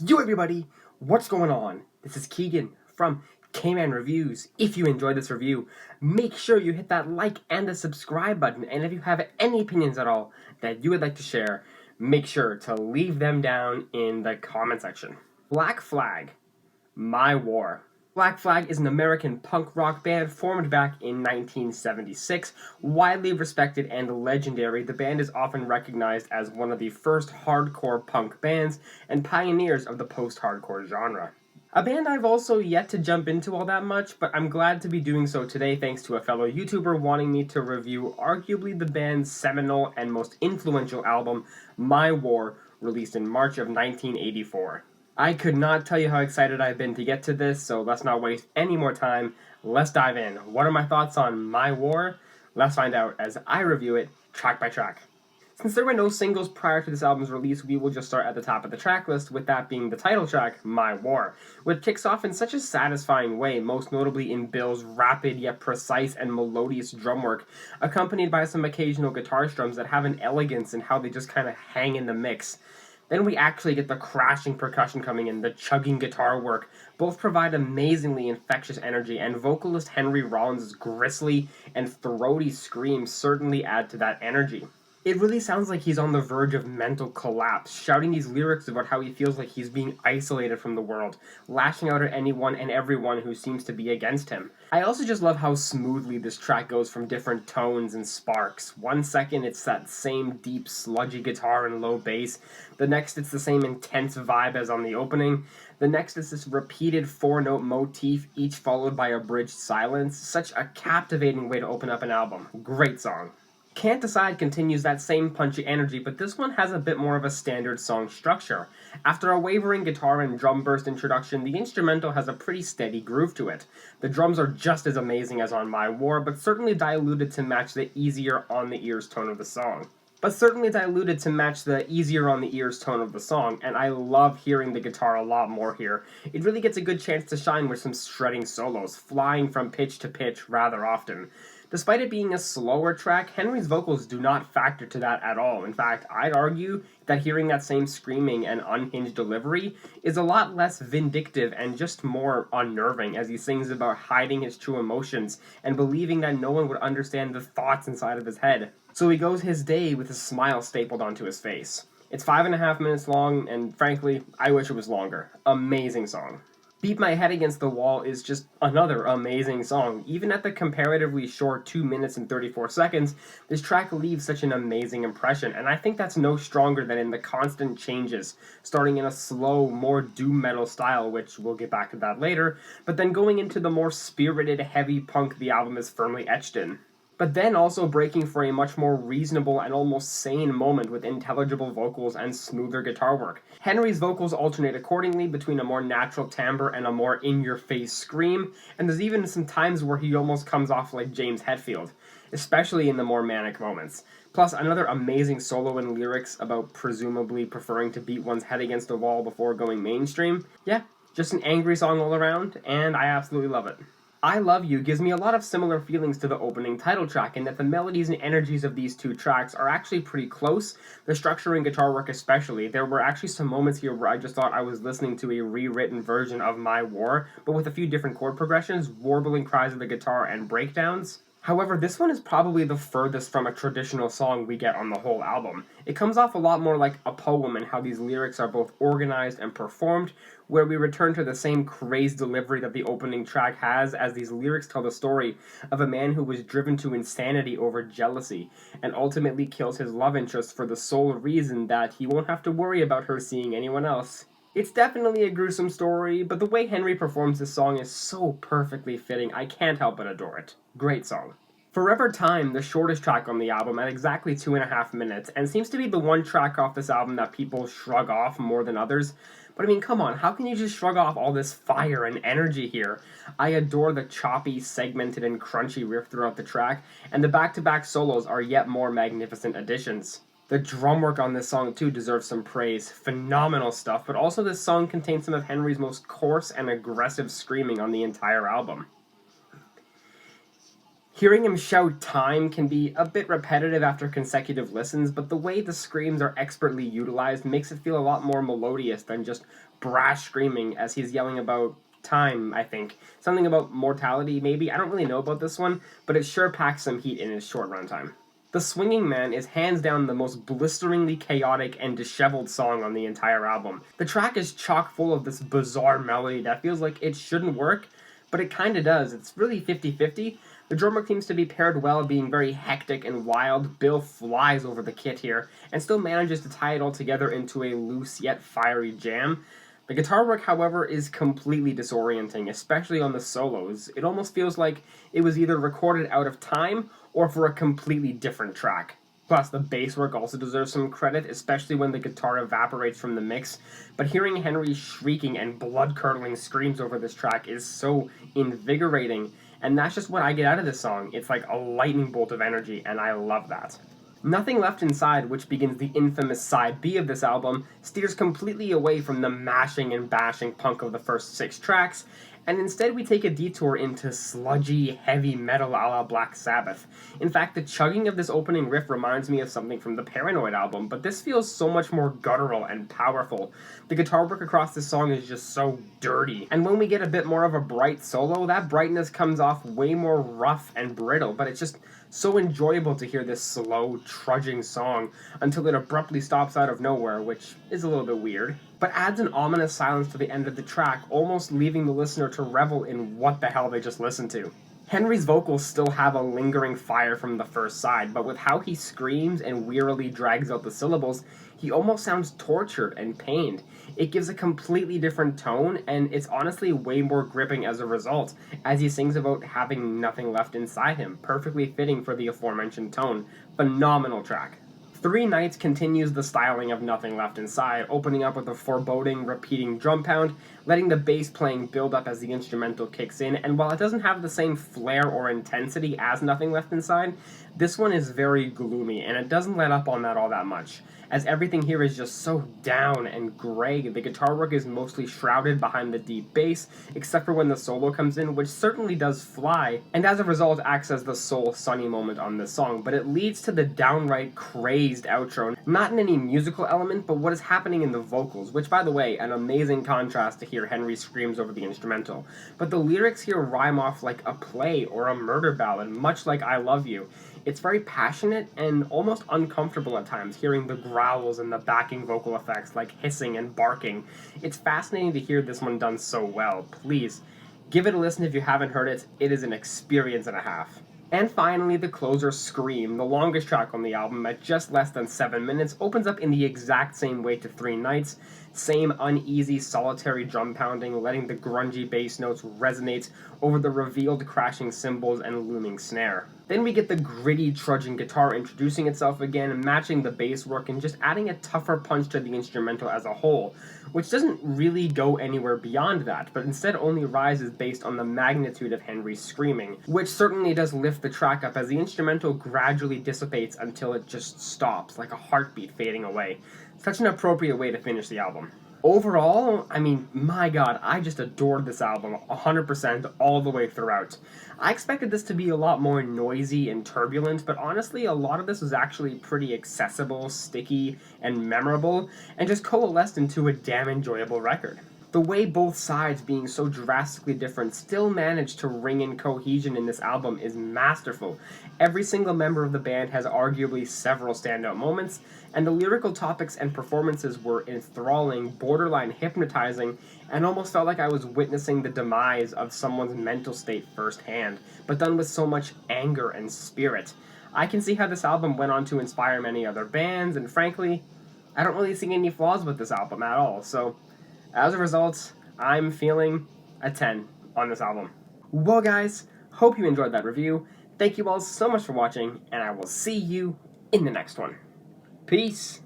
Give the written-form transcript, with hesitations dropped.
Yo everybody, what's going on? This is Keegan from Kman Reviews. If you enjoyed this review, make sure you hit that like and the subscribe button. And if you have any opinions at all that you would like to share, make sure to leave them down in the comment section. Black Flag, My War. Black Flag is an American punk rock band formed back in 1976. Widely respected and legendary, the band is often recognized as one of the first hardcore punk bands and pioneers of the post-hardcore genre. A band I've also yet to jump into all that much, but I'm glad to be doing so today thanks to a fellow YouTuber wanting me to review arguably the band's seminal and most influential album, My War, released in March of 1984. I could not tell you how excited I've been to get to this, so let's not waste any more time. Let's dive in. What are my thoughts on My War? Let's find out as I review it track by track. Since there were no singles prior to this album's release, we will just start at the top of the track list, with that being the title track, My War, which kicks off in such a satisfying way, most notably in Bill's rapid yet precise and melodious drum work, accompanied by some occasional guitar strums that have an elegance in how they just kind of hang in the mix. Then we actually get the crashing percussion coming in, the chugging guitar work. Both provide amazingly infectious energy, and vocalist Henry Rollins' grisly and throaty screams certainly add to that energy. It really sounds like he's on the verge of mental collapse, shouting these lyrics about how he feels like he's being isolated from the world, lashing out at anyone and everyone who seems to be against him. I also just love how smoothly this track goes from different tones and sparks. 1 second it's that same deep sludgy guitar and low bass, the next it's the same intense vibe as on the opening, the next is this repeated 4-note motif, each followed by a bridged silence. Such a captivating way to open up an album. Great song. Cant Decide continues that same punchy energy, but this one has a bit more of a standard song structure. After a wavering guitar and drum burst introduction, the instrumental has a pretty steady groove to it. The drums are just as amazing as on My War, but certainly diluted to match the easier on-the-ears tone of the song. And I love hearing the guitar a lot more here. It really gets a good chance to shine with some shredding solos, flying from pitch to pitch rather often. Despite it being a slower track, Henry's vocals do not factor to that at all. In fact, I'd argue that hearing that same screaming and unhinged delivery is a lot less vindictive and just more unnerving, as he sings about hiding his true emotions and believing that no one would understand the thoughts inside of his head. So he goes his day with a smile stapled onto his face. It's 5.5 minutes long, and frankly, I wish it was longer. Amazing song. Beat My Head Against the Wall is just another amazing song. Even at the comparatively short 2 minutes and 34 seconds, this track leaves such an amazing impression, and I think that's no stronger than in the constant changes, starting in a slow, more doom metal style, which we'll get back to that later, but then going into the more spirited, heavy punk the album is firmly etched in. But then also breaking for a much more reasonable and almost sane moment with intelligible vocals and smoother guitar work. Henry's vocals alternate accordingly between a more natural timbre and a more in-your-face scream, and there's even some times where he almost comes off like James Hetfield, especially in the more manic moments. Plus, another amazing solo and lyrics about presumably preferring to beat one's head against a wall before going mainstream. Yeah, just an angry song all around, and I absolutely love it. I Love You gives me a lot of similar feelings to the opening title track, in that the melodies and energies of these two tracks are actually pretty close, the structure and guitar work especially. There were actually some moments here where I just thought I was listening to a rewritten version of My War, but with a few different chord progressions, warbling cries of the guitar, and breakdowns. However, this one is probably the furthest from a traditional song we get on the whole album. It comes off a lot more like a poem in how these lyrics are both organized and performed, where we return to the same crazed delivery that the opening track has, as these lyrics tell the story of a man who was driven to insanity over jealousy, and ultimately kills his love interest for the sole reason that he won't have to worry about her seeing anyone else. It's definitely a gruesome story, but the way Henry performs this song is so perfectly fitting, I can't help but adore it. Great song. Forever Time, the shortest track on the album, at exactly 2.5 minutes, and seems to be the one track off this album that people shrug off more than others. But I mean, come on, how can you just shrug off all this fire and energy here? I adore the choppy, segmented, and crunchy riff throughout the track, and the back-to-back solos are yet more magnificent additions. The drum work on this song too deserves some praise. Phenomenal stuff, but also this song contains some of Henry's most coarse and aggressive screaming on the entire album. Hearing him shout time can be a bit repetitive after consecutive listens, but the way the screams are expertly utilized makes it feel a lot more melodious than just brash screaming as he's yelling about time, I think. Something about mortality, maybe. I don't really know about this one, but it sure packs some heat in its short runtime. The Swinging Man is hands down the most blisteringly chaotic and disheveled song on the entire album. The track is chock full of this bizarre melody that feels like it shouldn't work, but it kinda does. It's really 50-50. The drum work seems to be paired well, being very hectic and wild. Bill flies over the kit here, and still manages to tie it all together into a loose yet fiery jam. The guitar work, however, is completely disorienting, especially on the solos. It almost feels like it was either recorded out of time or for a completely different track. Plus, the bass work also deserves some credit, especially when the guitar evaporates from the mix. But hearing Henry's shrieking and blood-curdling screams over this track is so invigorating, and that's just what I get out of this song. It's like a lightning bolt of energy, and I love that. Nothing Left Inside, which begins the infamous side B of this album, steers completely away from the mashing and bashing punk of the first 6 tracks, and instead we take a detour into sludgy, heavy metal a la Black Sabbath. In fact, the chugging of this opening riff reminds me of something from the Paranoid album, but this feels so much more guttural and powerful. The guitar work across this song is just so dirty, and when we get a bit more of a bright solo, that brightness comes off way more rough and brittle, but it's just so enjoyable to hear this slow, trudging song until it abruptly stops out of nowhere, which is a little bit weird, but adds an ominous silence to the end of the track, almost leaving the listener to revel in what the hell they just listened to. Henry's vocals still have a lingering fire from the first side, but with how he screams and wearily drags out the syllables, he almost sounds tortured and pained. It gives a completely different tone, and it's honestly way more gripping as a result, as he sings about having nothing left inside him, perfectly fitting for the aforementioned tone. Phenomenal track. 3 Nights continues the styling of Nothing Left Inside, opening up with a foreboding, repeating drum pound, letting the bass playing build up as the instrumental kicks in, and while it doesn't have the same flair or intensity as Nothing Left Inside, this one is very gloomy, and it doesn't let up on that all that much, as everything here is just so down and gray. The guitar work is mostly shrouded behind the deep bass, except for when the solo comes in, which certainly does fly, and as a result acts as the sole sunny moment on this song, but it leads to the downright crazed outro, not in any musical element, but what is happening in the vocals, which, by the way, an amazing contrast to hear Henry screams over the instrumental. But the lyrics here rhyme off like a play or a murder ballad, much like I Love You. It's very passionate and almost uncomfortable at times, hearing the growls and the backing vocal effects like hissing and barking. It's fascinating to hear this one done so well. Please, give it a listen if you haven't heard it. It is an experience and a half. And finally, the closer, Scream, the longest track on the album at just less than 7 minutes, opens up in the exact same way to 3 Nights. Same uneasy, solitary drum pounding, letting the grungy bass notes resonate over the revealed crashing cymbals and looming snare. Then we get the gritty, trudging guitar introducing itself again, matching the bass work and just adding a tougher punch to the instrumental as a whole, which doesn't really go anywhere beyond that, but instead only rises based on the magnitude of Henry's screaming, which certainly does lift the track up as the instrumental gradually dissipates until it just stops, like a heartbeat fading away. Such an appropriate way to finish the album. Overall, I mean, my god, I just adored this album 100% all the way throughout. I expected this to be a lot more noisy and turbulent, but honestly, a lot of this was actually pretty accessible, sticky, and memorable, and just coalesced into a damn enjoyable record. The way both sides, being so drastically different, still managed to ring in cohesion in this album is masterful. Every single member of the band has arguably several standout moments, and the lyrical topics and performances were enthralling, borderline hypnotizing, and almost felt like I was witnessing the demise of someone's mental state firsthand, but done with so much anger and spirit. I can see how this album went on to inspire many other bands, and frankly, I don't really see any flaws with this album at all, so as a result, I'm feeling a 10 on this album. Well guys, hope you enjoyed that review. Thank you all so much for watching, and I will see you in the next one. Peace!